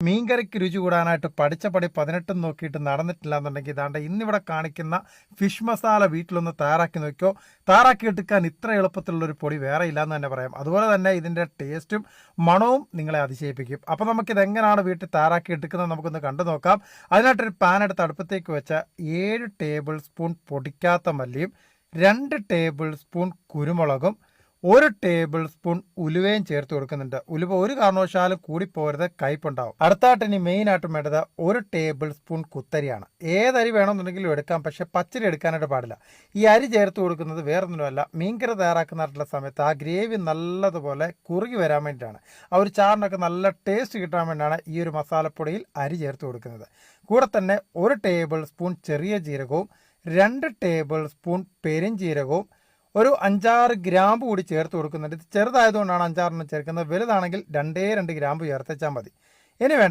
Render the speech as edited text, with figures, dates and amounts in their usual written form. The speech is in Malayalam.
മീൻകറിക്ക് രുചി കൂടാനായിട്ട് പഠിച്ച പടി 18 നോക്കിയിട്ട് നടന്നിട്ടില്ല എന്നുണ്ടെങ്കിൽ ഇതാണ്ട് ഇന്നിവിടെ കാണിക്കുന്ന ഫിഷ് മസാല വീട്ടിലൊന്ന് തയ്യാറാക്കി നോക്കിയോ. തയ്യാറാക്കി എടുക്കാൻ ഇത്ര എളുപ്പത്തിലുള്ളൊരു പൊടി വേറെ ഇല്ലയെന്ന് തന്നെ പറയാം. അതുപോലെ തന്നെ ഇതിൻ്റെ ടേസ്റ്റും മണവും നിങ്ങളെ അതിശയിപ്പിക്കും. അപ്പോൾ നമുക്കിത് എങ്ങനെയാണ് വീട്ടിൽ തയ്യാറാക്കി എടുക്കുന്നത് നമുക്കൊന്ന് കണ്ടു നോക്കാം. അതിനായിട്ടൊരു പാൻ എടുത്ത് അടുപ്പത്തേക്ക് വെച്ച 7 ടേബിൾ സ്പൂൺ പൊടിക്കാത്ത മല്ലിയും 2 ടേബിൾ സ്പൂൺ കുരുമുളകും 1 ടേബിൾ സ്പൂൺ ഉലുവയും ചേർത്ത് കൊടുക്കുന്നുണ്ട്. ഉലുവ ഒരു കാരണവശാലും കൂടിപ്പോരുത്, കയ്പുണ്ടാവും. അടുത്തായിട്ട് ഇനി മെയിനായിട്ടും വേണ്ടത് 1 ടേബിൾ സ്പൂൺ കുത്തരിയാണ്. ഏതരി വേണമെന്നുണ്ടെങ്കിലും എടുക്കാം, പക്ഷെ പച്ചരി എടുക്കാനായിട്ട് പാടില്ല. ഈ അരി ചേർത്ത് കൊടുക്കുന്നത് വേറൊന്നുമല്ല, മീൻകറി തയ്യാറാക്കുന്നതായിട്ടുള്ള സമയത്ത് ആ ഗ്രേവി നല്ലതുപോലെ കുറുകി വരാൻ വേണ്ടിയിട്ടാണ്. ആ ഒരു ചാറിനൊക്കെ നല്ല ടേസ്റ്റ് കിട്ടാൻ വേണ്ടിയാണ് ഈ ഒരു മസാലപ്പൊടിയിൽ അരി ചേർത്ത് കൊടുക്കുന്നത്. കൂടെ തന്നെ 1 ടേബിൾ സ്പൂൺ ചെറിയ ജീരകവും 2 ടേബിൾ സ്പൂൺ പെരിഞ്ജീരകവും ഒരു 5-6 ഗ്രാമ്പ് കൂടി ചേർത്ത് കൊടുക്കുന്നുണ്ട്. ഇത് ചെറുതായതുകൊണ്ടാണ് 5-6 ചേർക്കുന്നത്. വലുതാണെങ്കിൽ 2 ഗ്രാമ്പ് ചേർത്ത് വെച്ചാൽ മതി. ഇനി വേണ്ട